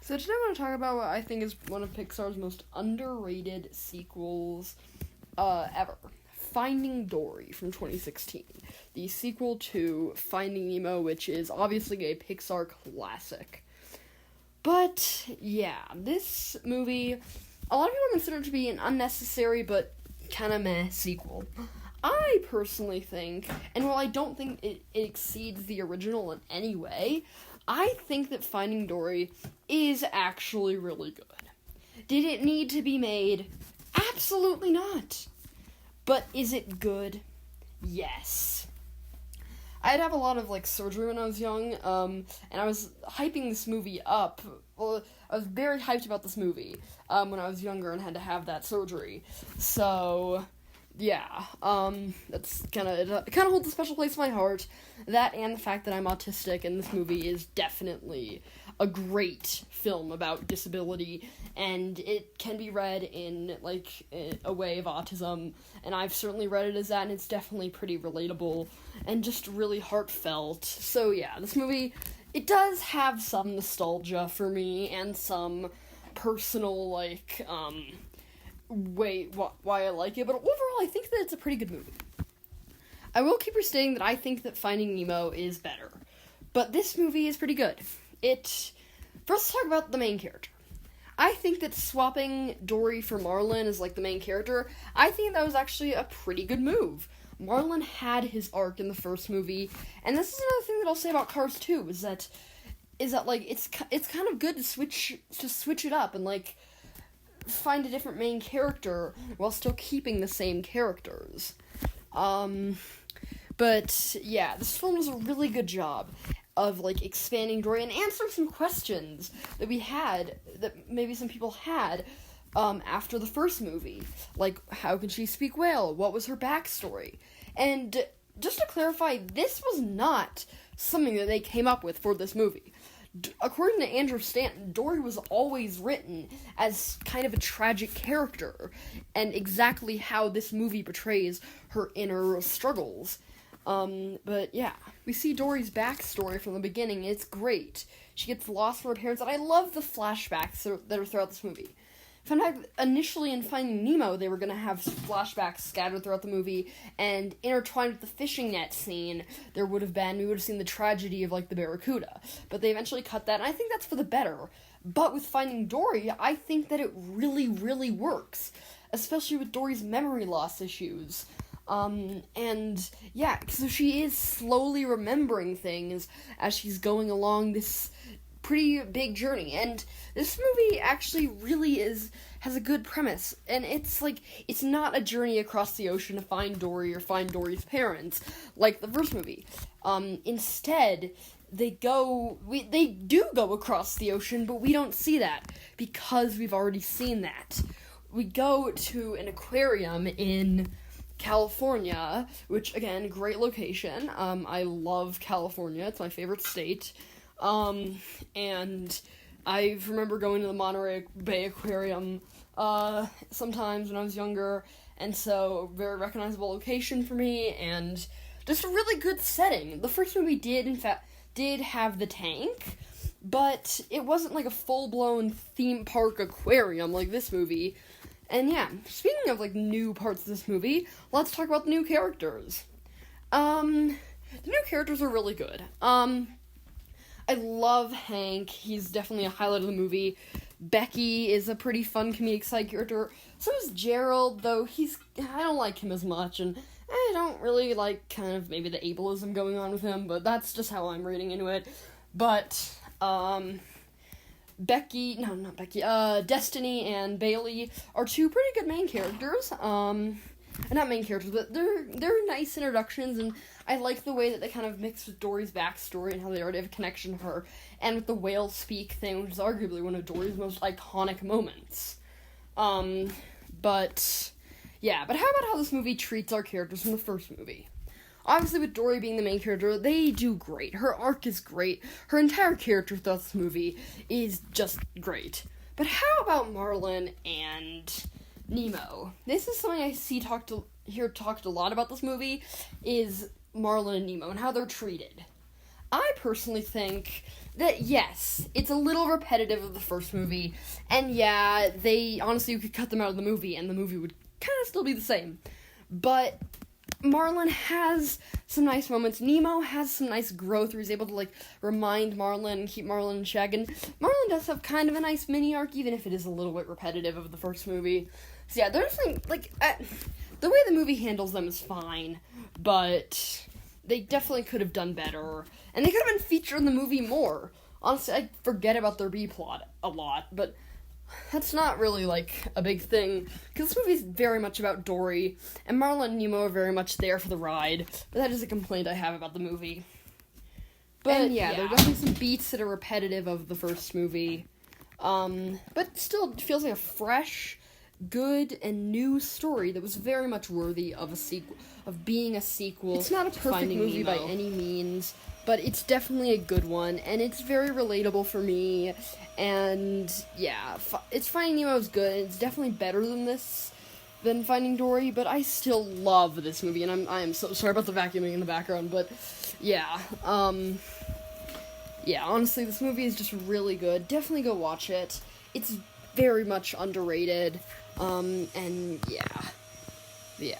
So today I want to talk about what I think is one of Pixar's most underrated sequels ever. Finding Dory from 2016. The sequel to Finding Nemo, which is obviously a Pixar classic. But, yeah, this movie, a lot of people consider it to be an unnecessary but kind of meh sequel. I personally think, and while I don't think it exceeds the original in any way, I think that Finding Dory is actually really good. Did it need to be made? Absolutely not. But is it good? Yes. I'd have a lot of, surgery when I was young, and I was hyping this movie up. Well, I was very hyped about this movie, when I was younger and had to have that surgery. So, yeah, that's it kind of holds a special place in my heart. That and the fact that I'm autistic, and this movie is definitely a great film about disability, and it can be read in, a way of autism, and I've certainly read it as that, and it's definitely pretty relatable, and just really heartfelt. So, yeah, this movie, it does have some nostalgia for me, and some personal, why I like it, but overall, I think that it's a pretty good movie. I will keep restating that I think that Finding Nemo is better, but this movie is pretty good. First, let's talk about the main character. I think that swapping Dory for Marlin as, the main character, I think that was actually a pretty good move. Marlin had his arc in the first movie, and this is another thing that I'll say about Cars 2, is that it's kind of good to switch it up and, find a different main character while still keeping the same characters. But, yeah, this film does a really good job of, expanding Dory and answering some questions that we had, that maybe some people had, after the first movie. How can she speak whale? What was her backstory? And, just to clarify, this was not something that they came up with for this movie. According to Andrew Stanton, Dory was always written as kind of a tragic character, and exactly how this movie portrays her inner struggles. But yeah, we see Dory's backstory from the beginning, and it's great. She gets lost from her parents, and I love the flashbacks that are throughout this movie. In fact, initially in Finding Nemo, they were going to have flashbacks scattered throughout the movie, and intertwined with the fishing net scene, we would have seen the tragedy of, the Barracuda. But they eventually cut that, and I think that's for the better. But with Finding Dory, I think that it really, really works. Especially with Dory's memory loss issues. And, yeah, so she is slowly remembering things as she's going along this pretty big journey, and this movie actually really has a good premise, and it's not a journey across the ocean to find Dory or find Dory's parents, like the first movie. Instead, they do go across the ocean, but we don't see that, because we've already seen that. We go to an aquarium in California, which, again, great location. I love California, it's my favorite state. And I remember going to the Monterey Bay Aquarium, sometimes when I was younger, and so, very recognizable location for me, and just a really good setting. The first movie did have the tank, but it wasn't a full-blown theme park aquarium like this movie. And yeah, speaking of, new parts of this movie, let's talk about the new characters. The new characters are really good. I love Hank. He's definitely a highlight of the movie. Becky is a pretty fun comedic side character. So is Gerald, though I don't like him as much, and I don't really like kind of maybe the ableism going on with him, but that's just how I'm reading into it. But, Destiny and Bailey are two pretty good main characters. Not main characters, but they're nice introductions, and I like the way that they kind of mix with Dory's backstory and how they already have a connection to her, and with the whale speak thing, which is arguably one of Dory's most iconic moments. But how about how this movie treats our characters from the first movie? Obviously, with Dory being the main character, they do great. Her arc is great. Her entire character throughout this movie is just great. But how about Marlin and Nemo? This is something I hear talked a lot about this movie, is Marlin and Nemo and how they're treated. I personally think Yes, it's a little repetitive of the first movie, and yeah, you could cut them out of the movie, and the movie would kind of still be the same. But Marlin has some nice moments. Nemo has some nice growth where he's able to, like, remind Marlin and keep Marlin in check, and Marlin does have kind of a nice mini-arc, even if it is a little bit repetitive of the first movie. So yeah, there's, like, the way the movie handles them is fine, but they definitely could have done better. And they could have been featured in the movie more. Honestly, I forget about their B-plot a lot, but that's not really, like, a big thing. Because this movie is very much about Dory, and Marlin and Nemo are very much there for the ride. But that is a complaint I have about the movie. But yeah, there are definitely some beats that are repetitive of the first movie. But still, it feels like a fresh, good, and new story that was very much worthy of a sequel, of being a sequel. It's not a perfect movie by any means, but it's definitely a good one, and it's very relatable for me, and yeah, it's Finding Nemo is good, and it's definitely better than Finding Dory, but I still love this movie, and I am so sorry about the vacuuming in the background, but yeah, honestly, this movie is just really good. Definitely go watch it. It's very much underrated, and yeah.